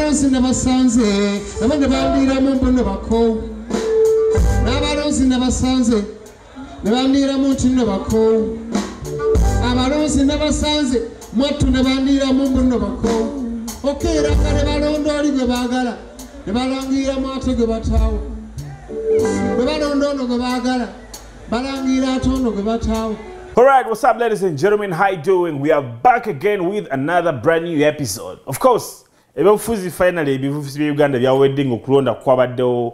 n'abalonzi ne basanze abandi bandira mu mbono bako n'abalonzi ne basanze ne bandira mu ntinno bako abalonzi ne basanze mwattu ne bandira mu mbono bako okera kale balondoli gwe baagala ne balangira mwate gwe bataawo ne balondono gwe baagala balangira atono gwe bataawo. Alright, what's up ladies and gentlemen, how you doing? We are back again with another brand new episode. Of course, ebifuzi finally ebifuzi bya Uganda bya wedding okulonda kwabaddewo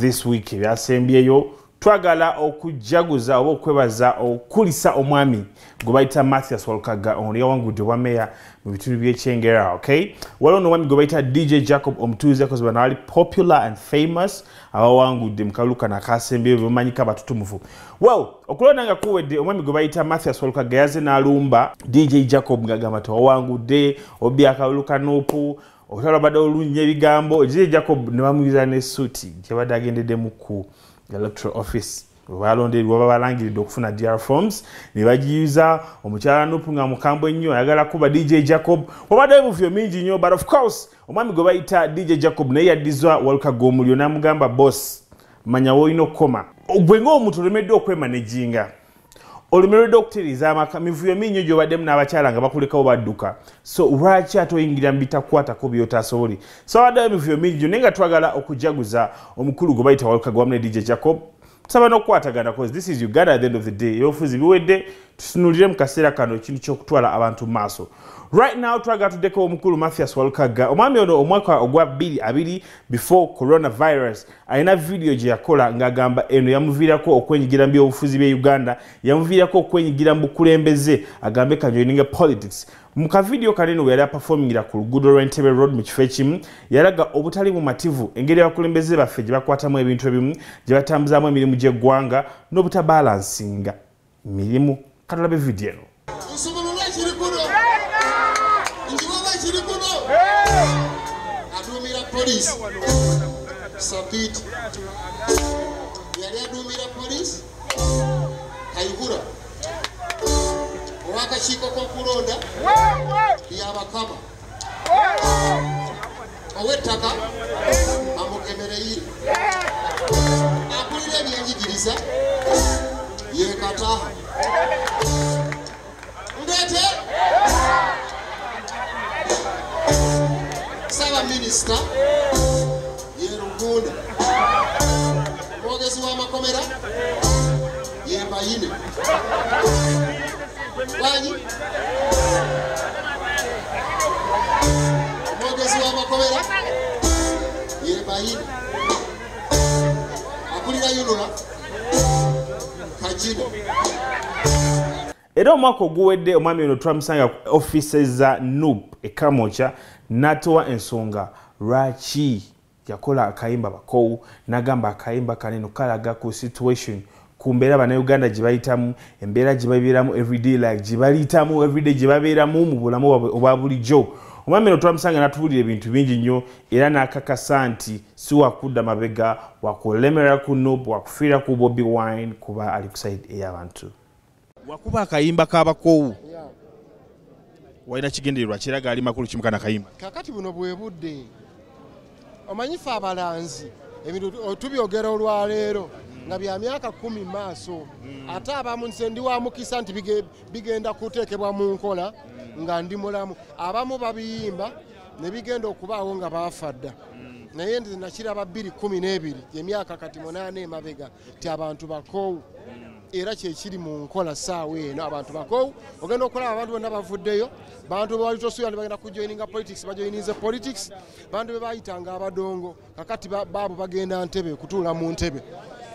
this week byasembyeyo twagala okujaguza oba okwebaza okulisa omwami gwe bayita Mathias Walukaga ono yawangudde obwa meya mu bitundu by'Ekyengera, okay? Waliwo n'omwami gwe bayita DJ Jacob Omutuuze because bano ali popular and famous abawangudde mu kalulu kano akasembyeyo bamanyika batutumufu. Well, okulonda nga kuwedde omwami gwe bayita Mathias Walukaga yaze n'alumba DJ Jacob ng'agamba tewawangudde obbi akalulu kanuupu otwala badde olunnya ebigambo DJ Jacob ne bamuyiza ne suuti gye badde agendeddemu ku electoral office balondeerwa babalangiridde okufuna DR forms ne bagiyuza omukyala Nuupu nga mukambwe ennyo ayagala kuba DJ Jacob wabadde ebivuyo mingi nnyo, but of course omwami gwe bayita DJ Jacob naye yaddizwa Walukaga omuliro n'amugamba boss manya woolina okukoma gwe ng'omuntu olemeddwe okwemanaginga olemeredde okutereeza amaka mivuyo mingi gy'obaddemu n'abakyala nga bakulekawo badduka, so lwaki ate oyingira mu bitakwatako by'otasobole? So abaddeyo mivuyo mingi naye nga twagala okujaguza omukulu gwe bayita Walukaga wamu ne DJ Jacob tusaba n'okukwatagana because this is Uganda at the end of the day. Eby'obufuzi biwedde tutunulire mu kaseera kano ekintu ky'okutwala abantu mu maaso. Right now twagala tuddeko omukulu Mathias Walukaga omwami ono omwaka ogwa 2020 before coronavirus alina video gye yakola ng'agamba eno yamuviirako okwenyigira mu byobufuzi bya Uganda, yamuviirako okwenyigira mu bukulembeze agambe kanjoininga politics. Mu kavidiyo kanene we yali aperformingira ku luguudo lw'Entebbe Road mu kifo ekimu yalaga obutali bumativu engeri abakulembeze baffe gye bakwatamu ebintu ebimu gye batambuzaamu emirimu gy'eggwanga n'obutabalansinga mirimu. Katulabe vidiyo eno. Adumira police Sapit yali adumira police Kayihura owakakiiko k'okulonda yabakama owettaka amugemereire akulira ebyenjigiriza yekataha ndete Saba Minister Yerugunda Mwogezi wa Makomera Yembayine Wanyi Mwogezi wa Makomera Yembayine Akulira Yunula Kajino. Era omwaka oguwedde omwami ono twamusanga offices za NUP ekamocha natowa ensonga lwaki yakola akayimba bakowu nagamba akayimba kaneno kalaga ku situation ku mbeera bannayuganda gye bayitamu, embeera gye babeeramu everyday like gye bayitamu everyday gye babeeramu mu bulamu obwa bulijjo. Omwami ono twamusanga n'atubuulira ebintu bingi nnyo era n'akakasa nti si wakudda mabega wakulemera ku NUP wakufiira ku Bobi Wine kuba ali ku side ey'abantu. Wakuba akayimba k'abakowu walina kigendererwa kiraga ali makulu kimukana kayimba kakati buno bwe budde omanyifa abalanzi ebintu tubyogera olwaleero nga bya myaka 10 maaso ate abamu nsendi wa mukisa nti bigenda kuteekebwa mu nkola nga ndi mulamu abamu babiyimba ne bigenda okubaawo nga baafadda naye nti nakiraba 2012 emyaka kati 8 emabega ti abantu bakowu era kyekiri mu nkola saawa eno abantu bakowu ogenda okulaba abantu bonna bavuddeyo bantu bali tosuya ne bagenda kujoininga politics bajoininze politics bantu be bayitanga abadongo kakati baabo bagenda Ntebe kutuula mu Ntebe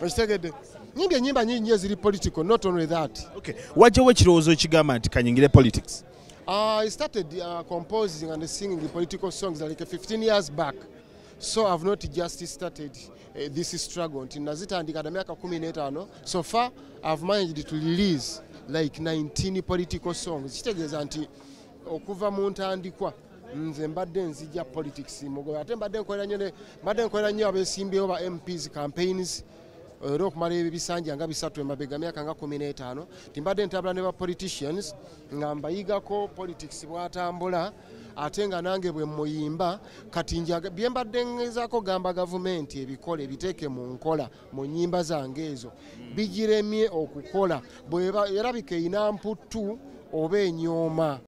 bakitegedde nyimba nyingi eziri political, not only that. Okay, wajjawo ekirowoozo ekigamba nti kanyingire politics? I started composing and singing political songs like 15 years back. So I've not just started this struggle until nazitandika na miaka 15. So far I've managed to release like 19 political songs. Kitegeeza nti okuva mu ntandikwa nze mbadde nzija politics mugo ate mbadde nkolera nnyo abeesimbyewo ba MPs campaigns era okumala ebisanja nga 3 emabega myaka nga 15 timbadde ntabula ne ba politicians nga mbayigako politics bwatambula ate nga nange bwe muyimba kati bye mbadde ngezaako gamba gavumenti ebikole ebiteeke mu nkola mu nnyimba zange ezo bigiremye okukola bw'erabika eyina mputtu oba enyooma